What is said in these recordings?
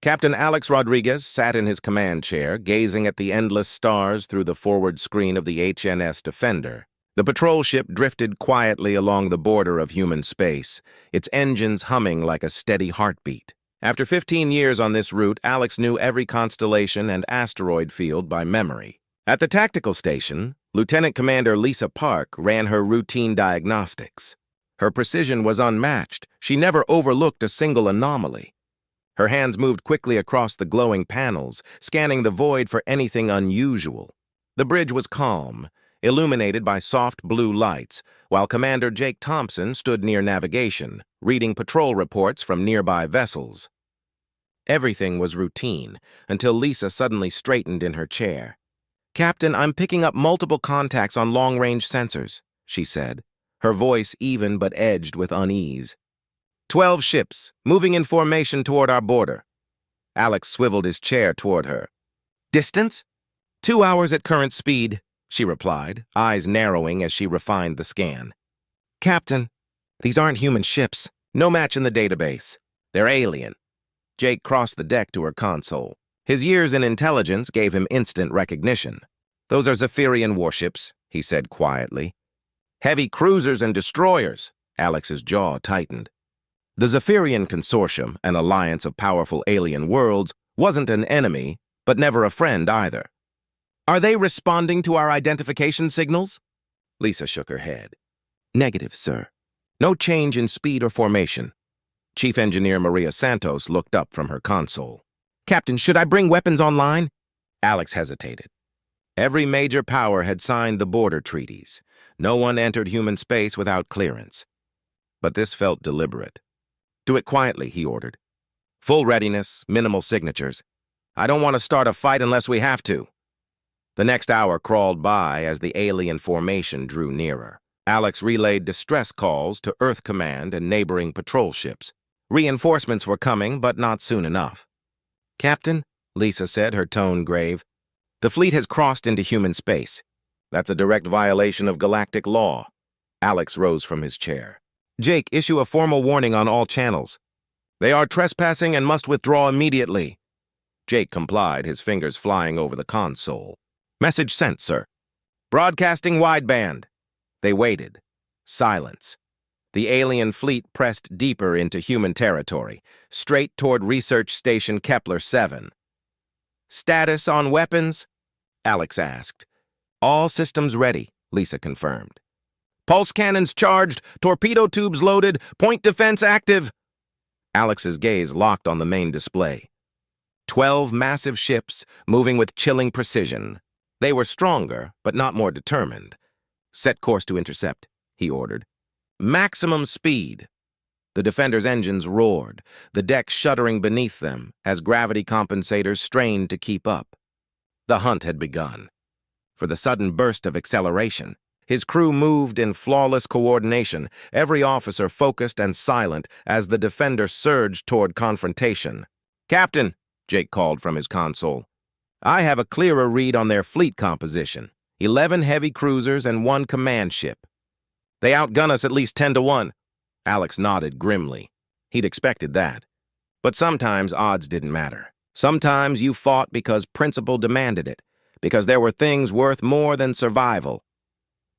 Captain Alex Rodriguez sat in his command chair, gazing at the endless stars through the forward screen of the HNS Defender. The patrol ship drifted quietly along the border of human space, its engines humming like a steady heartbeat. After 15 years on this route, Alex knew every constellation and asteroid field by memory. At the tactical station, Lieutenant Commander Lisa Park ran her routine diagnostics. Her precision was unmatched. She never overlooked a single anomaly. Her hands moved quickly across the glowing panels, scanning the void for anything unusual. The bridge was calm, illuminated by soft blue lights, while Commander Jake Thompson stood near navigation, reading patrol reports from nearby vessels. Everything was routine, until Lisa suddenly straightened in her chair. "Captain, I'm picking up multiple contacts on long-range sensors," she said, her voice even but edged with unease. 12 ships, moving in formation toward our border." Alex swiveled his chair toward her. "Distance?" 2 hours at current speed," she replied, eyes narrowing as she refined the scan. "Captain, these aren't human ships. No match in the database. They're alien." Jake crossed the deck to her console. His years in intelligence gave him instant recognition. "Those are Zephyrian warships," he said quietly. "Heavy cruisers and destroyers." Alex's jaw tightened. The Zephyrian Consortium, an alliance of powerful alien worlds, wasn't an enemy, but never a friend either. "Are they responding to our identification signals?" Lisa shook her head. "Negative, sir. No change in speed or formation." Chief Engineer Maria Santos looked up from her console. "Captain, should I bring weapons online?" Alex hesitated. Every major power had signed the border treaties. No one entered human space without clearance. But this felt deliberate. "Do it quietly," he ordered. "Full readiness, minimal signatures. I don't want to start a fight unless we have to." The next hour crawled by as the alien formation drew nearer. Alex relayed distress calls to Earth Command and neighboring patrol ships. Reinforcements were coming, but not soon enough. "Captain," Lisa said, her tone grave, "the fleet has crossed into human space. That's a direct violation of galactic law." Alex rose from his chair. "Jake, issue a formal warning on all channels. They are trespassing and must withdraw immediately." Jake complied, his fingers flying over the console. "Message sent, sir." "Broadcasting wideband." They waited. Silence. The alien fleet pressed deeper into human territory, straight toward Research Station Kepler 7. "Status on weapons?" Alex asked. "All systems ready," Lisa confirmed. "Pulse cannons charged, torpedo tubes loaded, point defense active." Alex's gaze locked on the main display. 12 massive ships, moving with chilling precision. They were stronger, but not more determined. "Set course to intercept," he ordered. "Maximum speed." The Defender's engines roared, the deck shuddering beneath them as gravity compensators strained to keep up. The hunt had begun. For the sudden burst of acceleration, his crew moved in flawless coordination, every officer focused and silent as the Defender surged toward confrontation. "Captain," Jake called from his console, "I have a clearer read on their fleet composition. 11 heavy cruisers and 1 command ship. They outgun us at least 10-1. Alex nodded grimly. He'd expected that. But sometimes odds didn't matter. Sometimes you fought because principle demanded it, because there were things worth more than survival.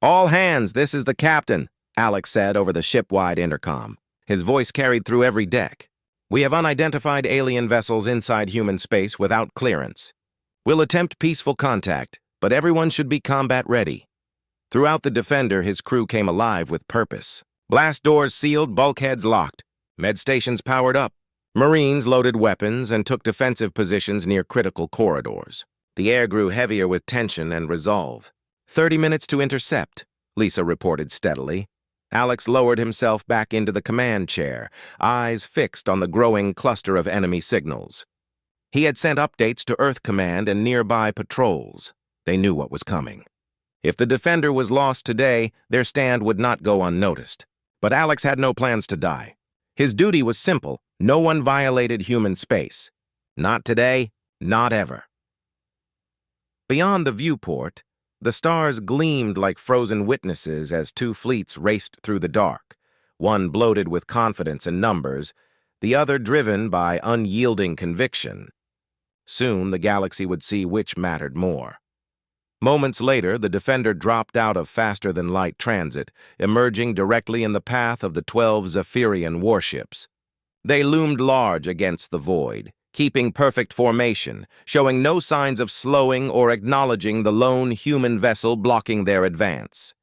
"All hands, this is the captain," Alex said over the ship-wide intercom. His voice carried through every deck. "We have unidentified alien vessels inside human space without clearance. We'll attempt peaceful contact, but everyone should be combat ready." Throughout the Defender, his crew came alive with purpose. Blast doors sealed, bulkheads locked. Med stations powered up. Marines loaded weapons and took defensive positions near critical corridors. The air grew heavier with tension and resolve. 30 minutes to intercept, Lisa reported steadily. Alex lowered himself back into the command chair, eyes fixed on the growing cluster of enemy signals. He had sent updates to Earth Command and nearby patrols. They knew what was coming. If the Defender was lost today, their stand would not go unnoticed. But Alex had no plans to die. His duty was simple. No one violated human space. Not today, not ever. Beyond the viewport, the stars gleamed like frozen witnesses as 2 fleets raced through the dark, one bloated with confidence and numbers, the other driven by unyielding conviction. Soon the galaxy would see which mattered more. Moments later, the Defender dropped out of faster-than-light transit, emerging directly in the path of the 12 Zephyrian warships. They loomed large against the void, keeping perfect formation, showing no signs of slowing or acknowledging the lone human vessel blocking their advance.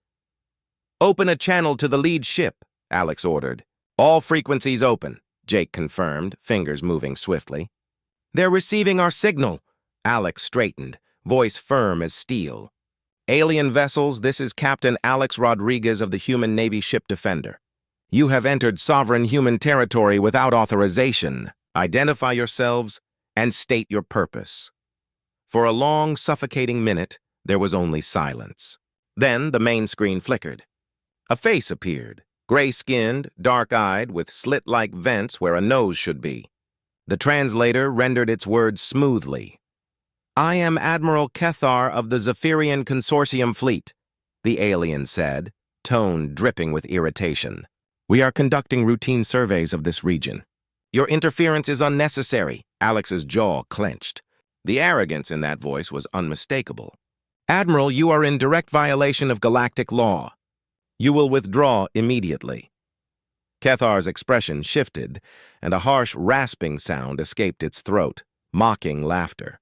"Open a channel to the lead ship," Alex ordered. "All frequencies open," Jake confirmed, fingers moving swiftly. "They're receiving our signal." Alex straightened, voice firm as steel. "Alien vessels, this is Captain Alex Rodriguez of the Human Navy Ship Defender. You have entered sovereign human territory without authorization. Identify yourselves and state your purpose." For a long, suffocating minute, there was only silence. Then the main screen flickered. A face appeared, gray-skinned, dark-eyed, with slit-like vents where a nose should be. The translator rendered its words smoothly. "I am Admiral Kethar of the Zephyrian Consortium Fleet," the alien said, tone dripping with irritation. "We are conducting routine surveys of this region. Your interference is unnecessary." Alex's jaw clenched. The arrogance in that voice was unmistakable. "Admiral, you are in direct violation of galactic law. You will withdraw immediately." Kethar's expression shifted, and a harsh rasping sound escaped its throat, mocking laughter.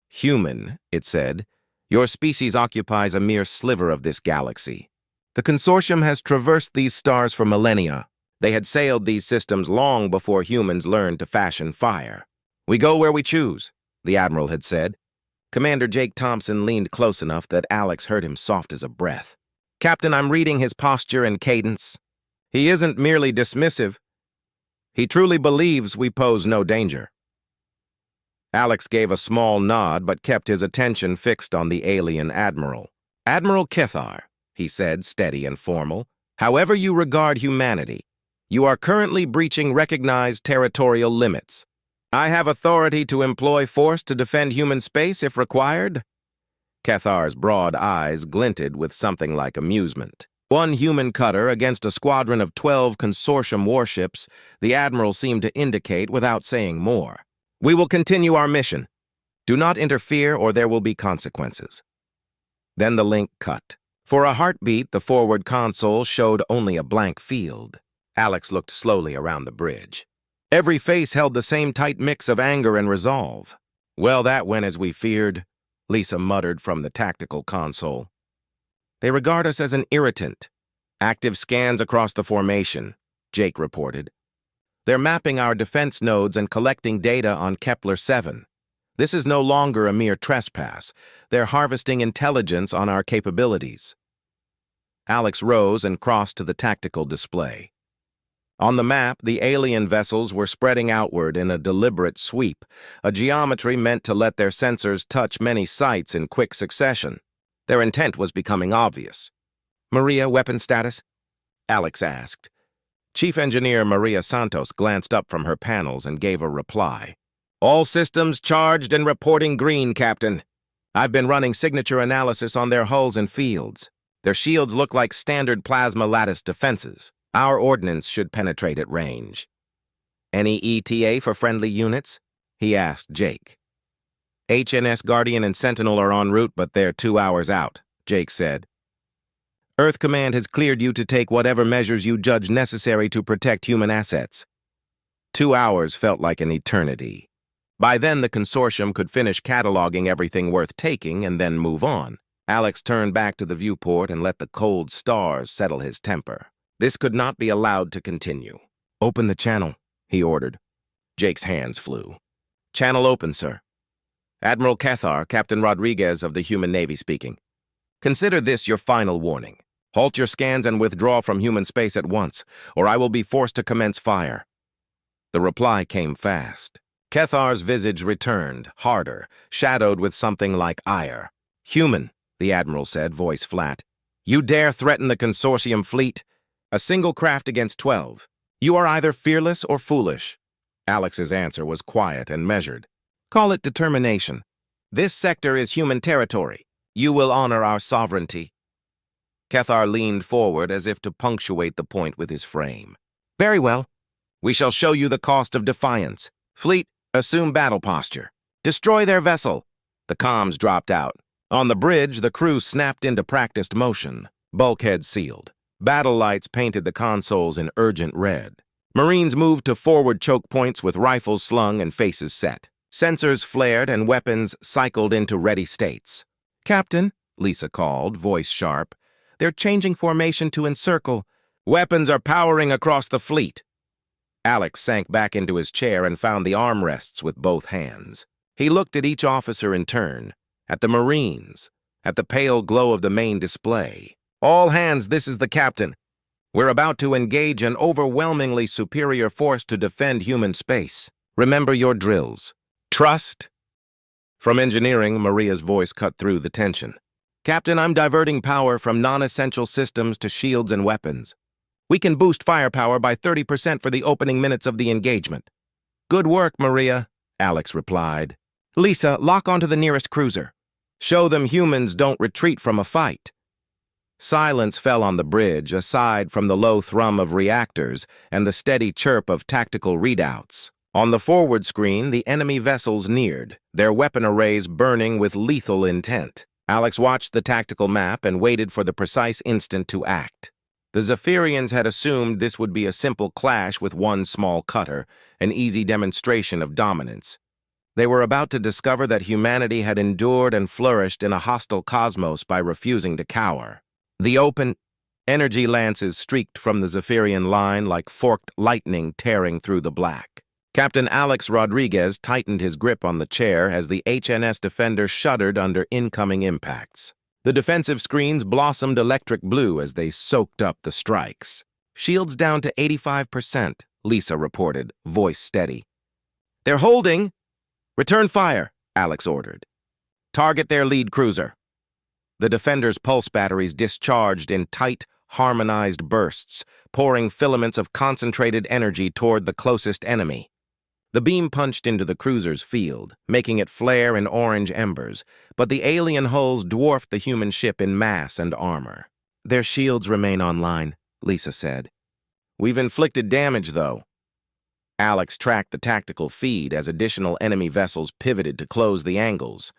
"Human," it said, "your species occupies a mere sliver of this galaxy. The consortium has traversed these stars for millennia. They had sailed these systems long before humans learned to fashion fire. We go where we choose," the Admiral had said. Commander Jake Thompson leaned close enough that Alex heard him soft as a breath. "Captain, I'm reading his posture and cadence. He isn't merely dismissive. He truly believes we pose no danger." Alex gave a small nod but kept his attention fixed on the alien admiral. "Admiral Kethar," he said, steady and formal, "however you regard humanity, you are currently breaching recognized territorial limits. I have authority to employ force to defend human space if required." Kethar's broad eyes glinted with something like amusement. One human cutter against a squadron of 12 consortium warships, the Admiral seemed to indicate without saying more. "We will continue our mission. Do not interfere or there will be consequences." Then the link cut. For a heartbeat, the forward console showed only a blank field. Alex looked slowly around the bridge. Every face held the same tight mix of anger and resolve. "Well, that went as we feared," Lisa muttered from the tactical console. "They regard us as an irritant. Active scans across the formation," Jake reported. "They're mapping our defense nodes and collecting data on Kepler-7. This is no longer a mere trespass. They're harvesting intelligence on our capabilities." Alex rose and crossed to the tactical display. On the map, the alien vessels were spreading outward in a deliberate sweep, a geometry meant to let their sensors touch many sites in quick succession. Their intent was becoming obvious. "Maria, weapon status?" Alex asked. Chief Engineer Maria Santos glanced up from her panels and gave a reply. "All systems charged and reporting green, Captain. I've been running signature analysis on their hulls and fields. Their shields look like standard plasma lattice defenses. Our ordnance should penetrate at range." "Any ETA for friendly units?" he asked Jake. "HNS Guardian and Sentinel are en route, but they're 2 hours out," Jake said. "Earth Command has cleared you to take whatever measures you judge necessary to protect human assets." 2 hours felt like an eternity. By then, the consortium could finish cataloging everything worth taking and then move on. Alex turned back to the viewport and let the cold stars settle his temper. This could not be allowed to continue. "Open the channel," he ordered. Jake's hands flew. "Channel open, sir." "Admiral Kethar, Captain Rodriguez of the Human Navy speaking. Consider this your final warning. Halt your scans and withdraw from human space at once, or I will be forced to commence fire." The reply came fast. Kethar's visage returned, harder, shadowed with something like ire. "Human," the Admiral said, voice flat. "You dare threaten the consortium fleet? A single craft against 12. You are either fearless or foolish." Alex's answer was quiet and measured. "Call it determination. This sector is human territory. You will honor our sovereignty." Kethar leaned forward as if to punctuate the point with his frame. "Very well. We shall show you the cost of defiance. Fleet, assume battle posture. Destroy their vessel. The comms dropped out. On the bridge, the crew snapped into practiced motion. Bulkheads sealed. Battle lights painted the consoles in urgent red. Marines moved to forward choke points with rifles slung and faces set. Sensors flared and weapons cycled into ready states. "Captain," Lisa called, voice sharp. "They're changing formation to encircle. Weapons are powering across the fleet." Alex sank back into his chair and found the armrests with both hands. He looked at each officer in turn, at the Marines, at the pale glow of the main display. "All hands, this is the captain. We're about to engage an overwhelmingly superior force to defend human space. Remember your drills. Trust." From engineering, Maria's voice cut through the tension. "Captain, I'm diverting power from non-essential systems to shields and weapons. We can boost firepower by 30% for the opening minutes of the engagement." "Good work, Maria," Alex replied. "Lisa, lock onto the nearest cruiser. Show them humans don't retreat from a fight." Silence fell on the bridge, aside from the low thrum of reactors and the steady chirp of tactical readouts. On the forward screen, the enemy vessels neared, their weapon arrays burning with lethal intent. Alex watched the tactical map and waited for the precise instant to act. The Zephyrians had assumed this would be a simple clash with one small cutter, an easy demonstration of dominance. They were about to discover that humanity had endured and flourished in a hostile cosmos by refusing to cower. The open energy lances streaked from the Zephyrian line like forked lightning tearing through the black. Captain Alex Rodriguez tightened his grip on the chair as the HNS Defender shuddered under incoming impacts. The defensive screens blossomed electric blue as they soaked up the strikes. "Shields down to 85%, Lisa reported, voice steady. "They're holding." "Return fire," Alex ordered. "Target their lead cruiser." The Defender's pulse batteries discharged in tight, harmonized bursts, pouring filaments of concentrated energy toward the closest enemy. The beam punched into the cruiser's field, making it flare in orange embers, but the alien hulls dwarfed the human ship in mass and armor. "Their shields remain online," Lisa said. "We've inflicted damage, though." Alex tracked the tactical feed as additional enemy vessels pivoted to close the angles.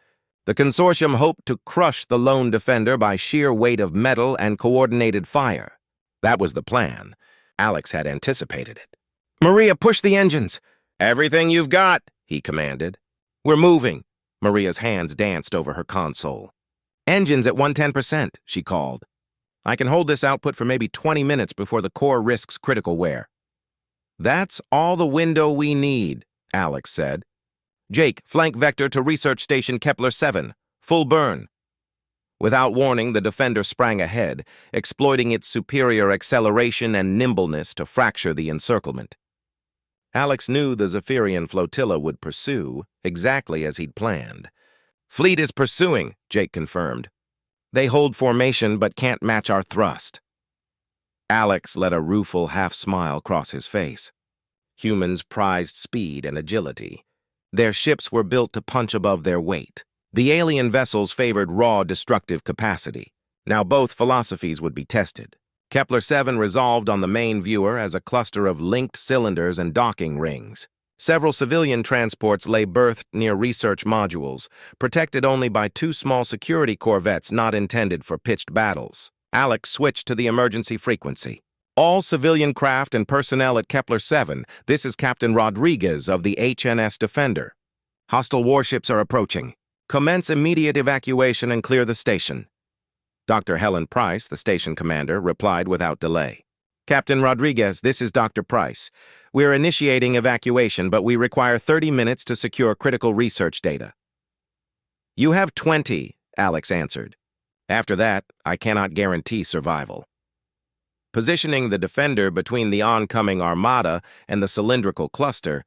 The consortium hoped to crush the lone Defender by sheer weight of metal and coordinated fire. That was the plan. Alex had anticipated it. "Maria, push the engines!" "Everything you've got," he commanded. "We're moving." Maria's hands danced over her console. "Engines at 110%, she called. "I can hold this output for maybe 20 minutes before the core risks critical wear." "That's all the window we need," Alex said. "Jake, flank vector to Research Station Kepler 7. Full burn." Without warning, the Defender sprang ahead, exploiting its superior acceleration and nimbleness to fracture the encirclement. Alex knew the Zephyrian flotilla would pursue, exactly as he'd planned. "Fleet is pursuing," Jake confirmed. "They hold formation but can't match our thrust." Alex let a rueful half-smile cross his face. Humans prized speed and agility. Their ships were built to punch above their weight. The alien vessels favored raw, destructive capacity. Now both philosophies would be tested. Kepler 7 resolved on the main viewer as a cluster of linked cylinders and docking rings. Several civilian transports lay berthed near research modules, protected only by two small security corvettes not intended for pitched battles. Alex switched to the emergency frequency. "All civilian craft and personnel at Kepler 7, this is Captain Rodriguez of the HNS Defender. Hostile warships are approaching. Commence immediate evacuation and clear the station." Dr. Helen Price, the station commander, replied without delay. "Captain Rodriguez, this is Dr. Price. We're initiating evacuation, but we require 30 minutes to secure critical research data." "You have 20, Alex answered. "After that, I cannot guarantee survival." Positioning the Defender between the oncoming armada and the cylindrical cluster,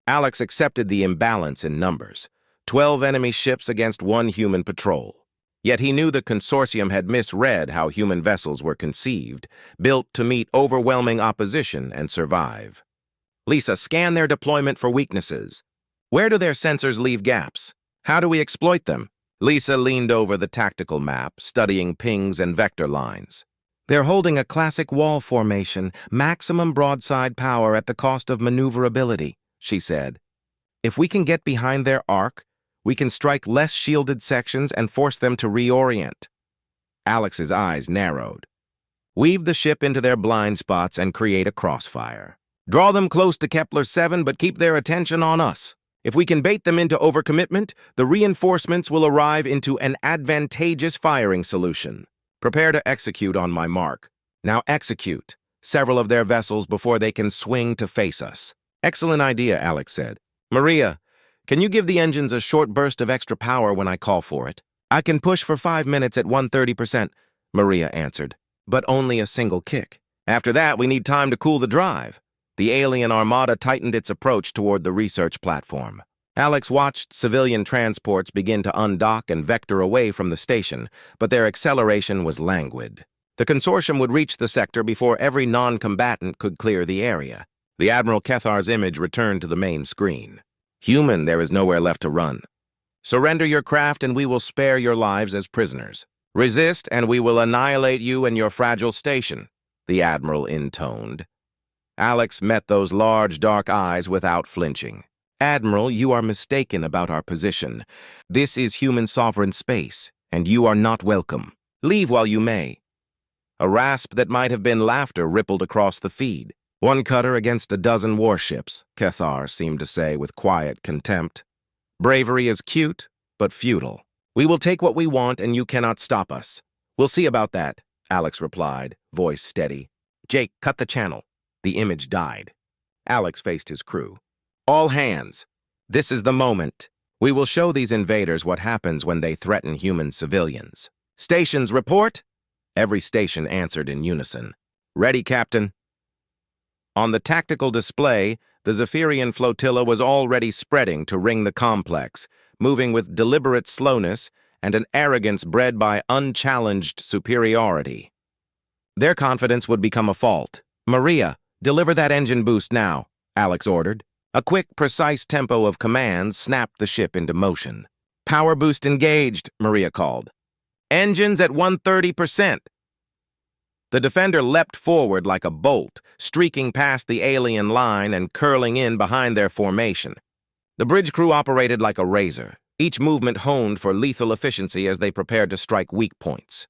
Alex accepted the imbalance in numbers. 12 enemy ships against one human patrol. Yet he knew the consortium had misread how human vessels were conceived, built to meet overwhelming opposition and survive. "Lisa, scan their deployment for weaknesses. Where do their sensors leave gaps? How do we exploit them?" Lisa leaned over the tactical map, studying pings and vector lines. They're holding a classic wall formation, maximum broadside power at the cost of maneuverability, she said. If we can get behind their arc, we can strike less shielded sections and force them to reorient. Alex's eyes narrowed. Weave the ship into their blind spots and create a crossfire. Draw them close to Kepler-7, but keep their attention on us. If we can bait them into overcommitment, the reinforcements will arrive into an advantageous firing solution. Prepare to execute on my mark. Now execute several of their vessels before they can swing to face us. Excellent idea, Alex said. Maria, can you give the engines a short burst of extra power when I call for it? I can push for 5 minutes at 130%, Maria answered, but only a single kick. After that, we need time to cool the drive. The alien armada tightened its approach toward the research platform. Alex watched civilian transports begin to undock and vector away from the station, but their acceleration was languid. The consortium would reach the sector before every non-combatant could clear the area. The Admiral Kethar's image returned to the main screen. Human, there is nowhere left to run. Surrender your craft and we will spare your lives as prisoners. Resist and we will annihilate you and your fragile station, the Admiral intoned. Alex met those large, dark eyes without flinching. Admiral, you are mistaken about our position. This is human sovereign space, and you are not welcome. Leave while you may. A rasp that might have been laughter rippled across the feed. One cutter against a dozen warships, Kethar seemed to say with quiet contempt. Bravery is cute, but futile. We will take what we want, and you cannot stop us. We'll see about that, Alex replied, voice steady. Jake, cut the channel. The image died. Alex faced his crew. All hands. This is the moment. We will show these invaders what happens when they threaten human civilians. Stations, report? Every station answered in unison. Ready, Captain. On the tactical display, the Zephyrian flotilla was already spreading to ring the complex, moving with deliberate slowness and an arrogance bred by unchallenged superiority. Their confidence would become a fault. Maria, deliver that engine boost now, Alex ordered. A quick, precise tempo of commands snapped the ship into motion. Power boost engaged, Maria called. Engines at 130%. The Defender leapt forward like a bolt, streaking past the alien line and curling in behind their formation. The bridge crew operated like a razor, each movement honed for lethal efficiency as they prepared to strike weak points.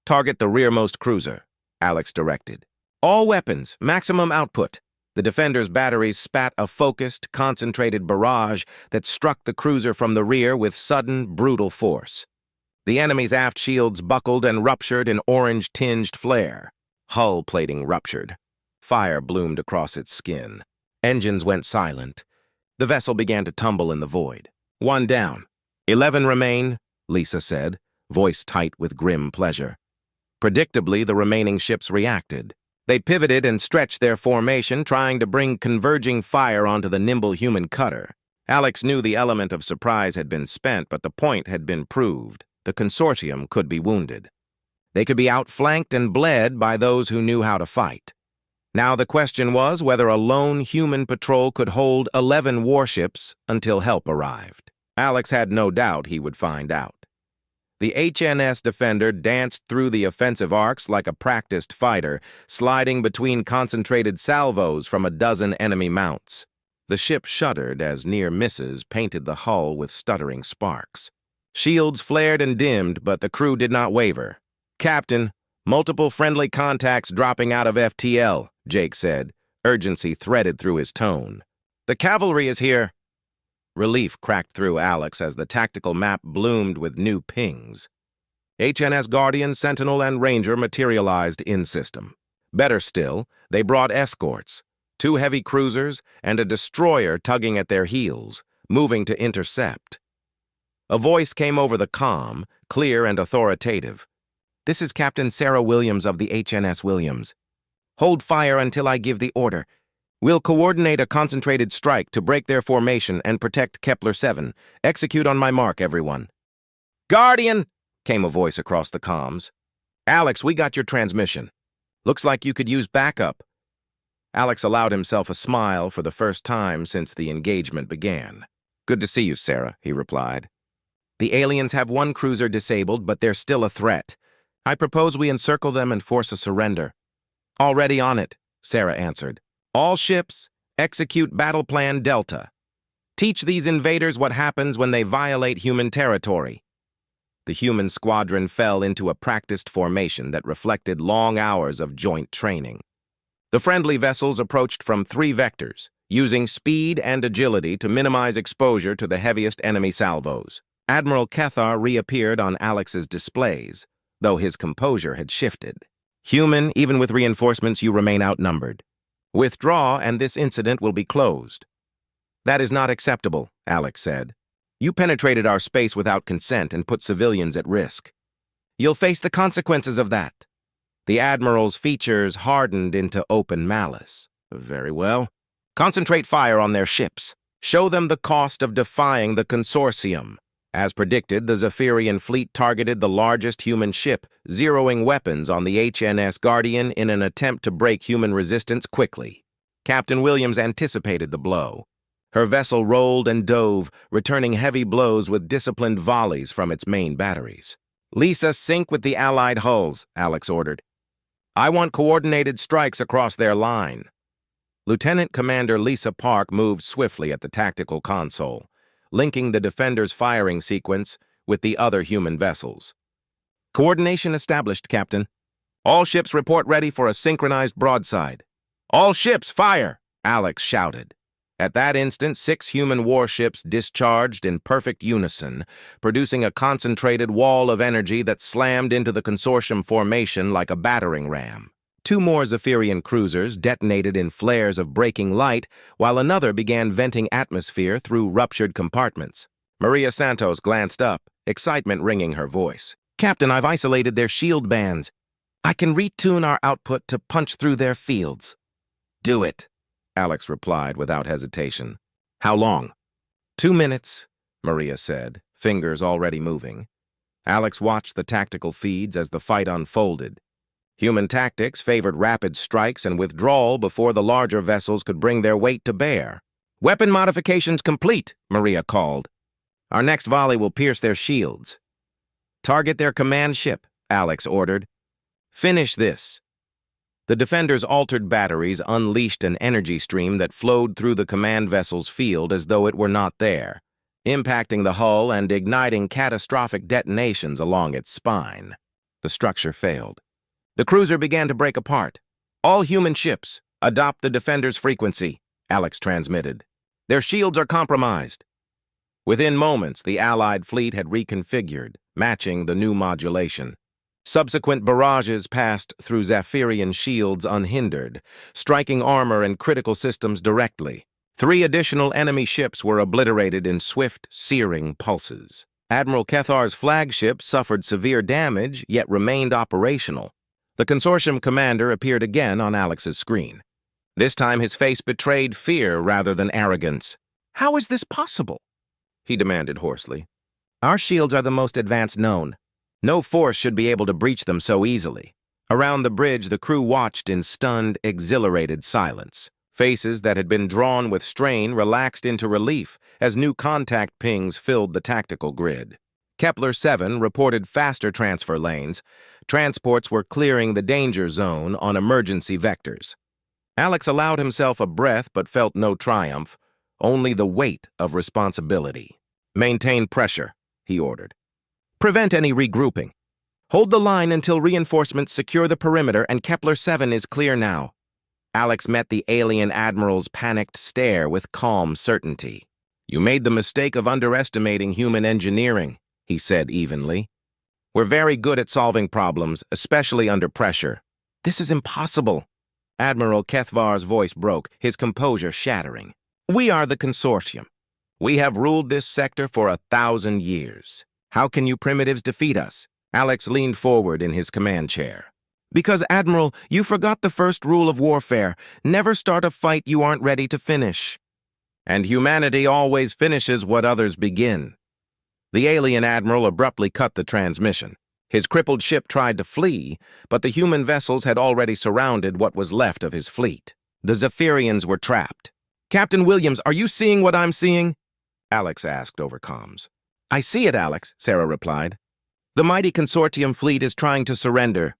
Target the rearmost cruiser, Alex directed. All weapons, maximum output. The Defender's batteries spat a focused, concentrated barrage that struck the cruiser from the rear with sudden, brutal force. The enemy's aft shields buckled and ruptured in orange-tinged flare. Hull plating ruptured. Fire bloomed across its skin. Engines went silent. The vessel began to tumble in the void. 1 down. 11 remain, Lisa said, voice tight with grim pleasure. Predictably, the remaining ships reacted. They pivoted and stretched their formation, trying to bring converging fire onto the nimble human cutter. Alex knew the element of surprise had been spent, but the point had been proved. The consortium could be wounded. They could be outflanked and bled by those who knew how to fight. Now the question was whether a lone human patrol could hold 11 warships until help arrived. Alex had no doubt he would find out. The HNS Defender danced through the offensive arcs like a practiced fighter, sliding between concentrated salvos from a dozen enemy mounts. The ship shuddered as near misses painted the hull with stuttering sparks. Shields flared and dimmed, but the crew did not waver. Captain, multiple friendly contacts dropping out of FTL, Jake said, urgency threaded through his tone. The cavalry is here. Relief cracked through Alex as the tactical map bloomed with new pings. HNS Guardian, Sentinel, and Ranger materialized in system. Better still, they brought escorts, 2 heavy cruisers and a destroyer tugging at their heels, moving to intercept. A voice came over the comm, clear and authoritative. This is Captain Sarah Williams of the HNS Williams. Hold fire until I give the order. We'll coordinate a concentrated strike to break their formation and protect Kepler-7. Execute on my mark, everyone. Guardian, came a voice across the comms. Alex, we got your transmission. Looks like you could use backup. Alex allowed himself a smile for the first time since the engagement began. Good to see you, Sarah, he replied. The aliens have 1 cruiser disabled, but they're still a threat. I propose we encircle them and force a surrender. Already on it, Sarah answered. All ships, execute Battle Plan Delta. Teach these invaders what happens when they violate human territory. The human squadron fell into a practiced formation that reflected long hours of joint training. The friendly vessels approached from 3 vectors, using speed and agility to minimize exposure to the heaviest enemy salvos. Admiral Kethar reappeared on Alex's displays, though his composure had shifted. Human, even with reinforcements, you remain outnumbered. Withdraw, and this incident will be closed. That is not acceptable, Alex said. You penetrated our space without consent and put civilians at risk. You'll face the consequences of that. The Admiral's features hardened into open malice. Very well. Concentrate fire on their ships. Show them the cost of defying the consortium. As predicted, the Zephyrian fleet targeted the largest human ship, zeroing weapons on the HNS Guardian in an attempt to break human resistance quickly. Captain Williams anticipated the blow. Her vessel rolled and dove, returning heavy blows with disciplined volleys from its main batteries. Lisa, sync with the Allied hulls, Alex ordered. I want coordinated strikes across their line. Lieutenant Commander Lisa Park moved swiftly at the tactical console, linking the Defender's firing sequence with the other human vessels. Coordination established, Captain. All ships report ready for a synchronized broadside. All ships, fire! Alex shouted. At that instant, 6 human warships discharged in perfect unison, producing a concentrated wall of energy that slammed into the consortium formation like a battering ram. 2 more Zephyrian cruisers detonated in flares of breaking light, while another began venting atmosphere through ruptured compartments. Maria Santos glanced up, excitement ringing her voice. Captain, I've isolated their shield bands. I can retune our output to punch through their fields. Do it, Alex replied without hesitation. How long? 2 minutes, Maria said, fingers already moving. Alex watched the tactical feeds as the fight unfolded. Human tactics favored rapid strikes and withdrawal before the larger vessels could bring their weight to bear. Weapon modifications complete, Maria called. Our next volley will pierce their shields. Target their command ship, Alex ordered. Finish this. The Defender's altered batteries unleashed an energy stream that flowed through the command vessel's field as though it were not there, impacting the hull and igniting catastrophic detonations along its spine. The structure failed. The cruiser began to break apart. All human ships, adopt the Defender's frequency, Alex transmitted. Their shields are compromised. Within moments, the Allied fleet had reconfigured, matching the new modulation. Subsequent barrages passed through Zephyrian shields unhindered, striking armor and critical systems directly. 3 additional enemy ships were obliterated in swift, searing pulses. Admiral Kethar's flagship suffered severe damage, yet remained operational. The consortium commander appeared again on Alex's screen. This time his face betrayed fear rather than arrogance. How is this possible? He demanded hoarsely. Our shields are the most advanced known. No force should be able to breach them so easily. Around the bridge, the crew watched in stunned, exhilarated silence. Faces that had been drawn with strain relaxed into relief as new contact pings filled the tactical grid. Kepler 7 reported faster transfer lanes. Transports were clearing the danger zone on emergency vectors. Alex allowed himself a breath but felt no triumph, only the weight of responsibility. Maintain pressure, he ordered. Prevent any regrouping. Hold the line until reinforcements secure the perimeter and Kepler 7 is clear now. Alex met the alien admiral's panicked stare with calm certainty. You made the mistake of underestimating human engineering, he said evenly. We're very good at solving problems, especially under pressure. This is impossible. Admiral Kethar's voice broke, his composure shattering. We are the consortium. We have ruled this sector for 1,000 years. How can you primitives defeat us? Alex leaned forward in his command chair. Because, Admiral, you forgot the first rule of warfare. Never start a fight you aren't ready to finish. And humanity always finishes what others begin. The alien admiral abruptly cut the transmission. His crippled ship tried to flee, but the human vessels had already surrounded what was left of his fleet. The Zephyrians were trapped. Captain Williams, are you seeing what I'm seeing? Alex asked over comms. I see it, Alex, Sarah replied. The mighty consortium fleet is trying to surrender.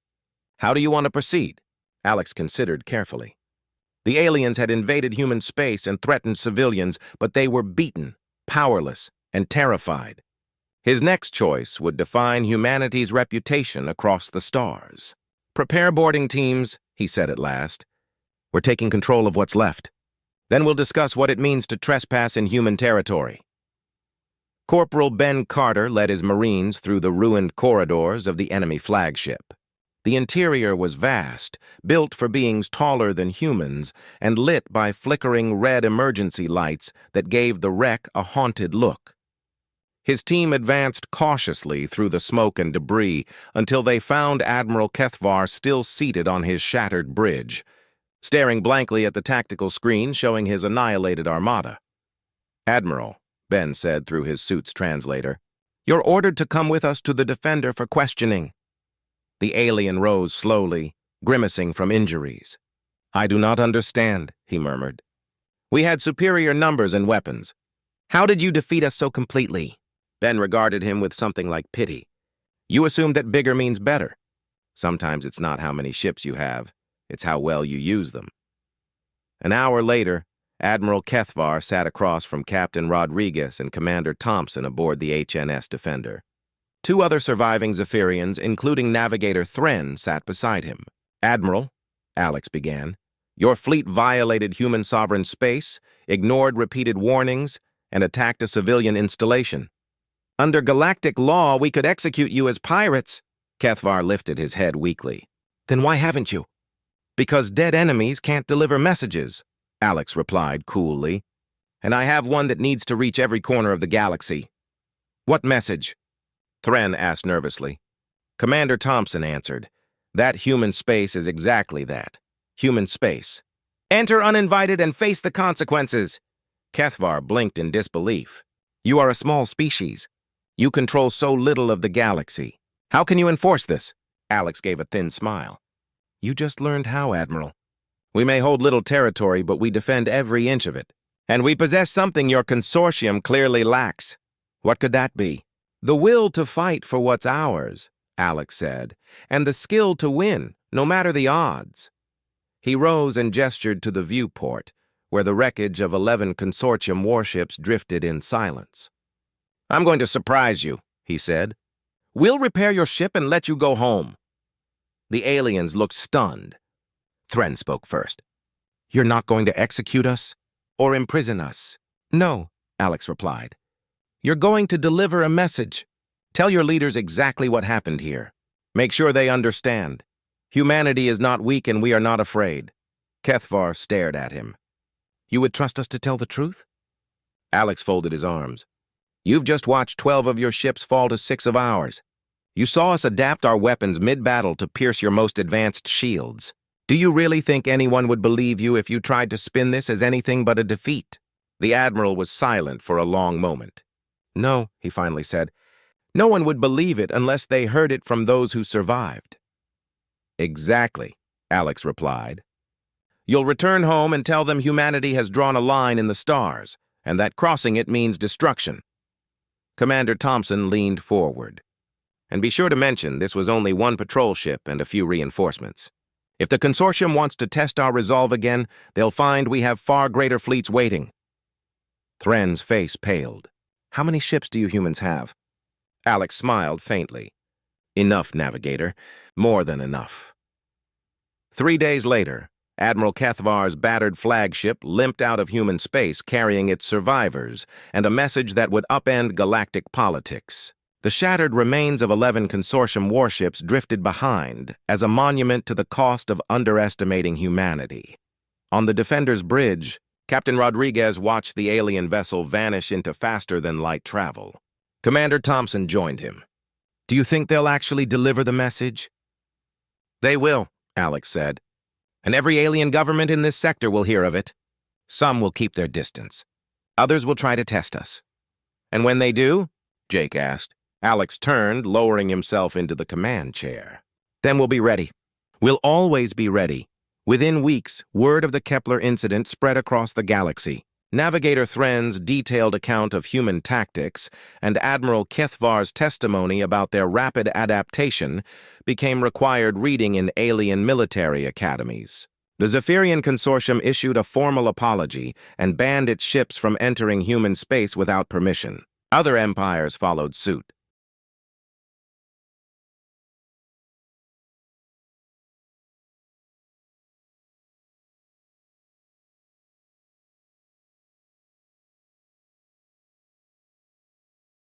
How do you want to proceed? Alex considered carefully. The aliens had invaded human space and threatened civilians, but they were beaten, powerless, and terrified. His next choice would define humanity's reputation across the stars. Prepare boarding teams, he said at last. We're taking control of what's left. Then we'll discuss what it means to trespass in human territory. Corporal Ben Carter led his Marines through the ruined corridors of the enemy flagship. The interior was vast, built for beings taller than humans, and lit by flickering red emergency lights that gave the wreck a haunted look. His team advanced cautiously through the smoke and debris until they found Admiral Kethvar still seated on his shattered bridge, staring blankly at the tactical screen showing his annihilated armada. "Admiral," Ben said through his suit's translator, "you're ordered to come with us to the Defender for questioning." The alien rose slowly, grimacing from injuries. "I do not understand," he murmured. "We had superior numbers and weapons. How did you defeat us so completely?" Ben regarded him with something like pity. "You assume that bigger means better. Sometimes it's not how many ships you have, it's how well you use them." An hour later, Admiral Kethvar sat across from Captain Rodriguez and Commander Thompson aboard the HNS Defender. Two other surviving Zephyrians, including Navigator Thren, sat beside him. "Admiral," Alex began, "your fleet violated human sovereign space, ignored repeated warnings, and attacked a civilian installation. Under galactic law, we could execute you as pirates." Kethvar lifted his head weakly. "Then why haven't you?" "Because dead enemies can't deliver messages," Alex replied coolly. "And I have one that needs to reach every corner of the galaxy." "What message?" Thren asked nervously. Commander Thompson answered, "That human space is exactly that. Human space. Enter uninvited and face the consequences." Kethvar blinked in disbelief. "You are a small species. You control so little of the galaxy. How can you enforce this?" Alex gave a thin smile. "You just learned how, Admiral. We may hold little territory, but we defend every inch of it. And we possess something your consortium clearly lacks. What could that be?" "The will to fight for what's ours," Alex said, "and the skill to win, no matter the odds." He rose and gestured to the viewport, where the wreckage of 11 consortium warships drifted in silence. "I'm going to surprise you," he said. "We'll repair your ship and let you go home." The aliens looked stunned. Thren spoke first. "You're not going to execute us or imprison us?" "No," Alex replied. "You're going to deliver a message. Tell your leaders exactly what happened here. Make sure they understand. Humanity is not weak and we are not afraid." Kethvar stared at him. "You would trust us to tell the truth?" Alex folded his arms. "You've just watched 12 of your ships fall to 6 of ours. You saw us adapt our weapons mid-battle to pierce your most advanced shields. Do you really think anyone would believe you if you tried to spin this as anything but a defeat?" The Admiral was silent for a long moment. "No," he finally said. "No one would believe it unless they heard it from those who survived." "Exactly," Alex replied. "You'll return home and tell them humanity has drawn a line in the stars, and that crossing it means destruction." Commander Thompson leaned forward. "And be sure to mention this was only one patrol ship and a few reinforcements. If the consortium wants to test our resolve again, they'll find we have far greater fleets waiting." Thren's face paled. "How many ships do you humans have?" Alex smiled faintly. "Enough, Navigator. More than enough." 3 days later, Admiral Kethvar's battered flagship limped out of human space carrying its survivors and a message that would upend galactic politics. The shattered remains of 11 consortium warships drifted behind as a monument to the cost of underestimating humanity. On the Defender's bridge, Captain Rodriguez watched the alien vessel vanish into faster-than-light travel. Commander Thompson joined him. "Do you think they'll actually deliver the message?" "They will," Alex said. "And every alien government in this sector will hear of it. Some will keep their distance. Others will try to test us." "And when they do?" Jake asked. Alex turned, lowering himself into the command chair. "Then we'll be ready. We'll always be ready." Within weeks, word of the Kepler incident spread across the galaxy. Navigator Thren's detailed account of human tactics and Admiral Kethvar's testimony about their rapid adaptation became required reading in alien military academies. The Zephyrian Consortium issued a formal apology and banned its ships from entering human space without permission. Other empires followed suit.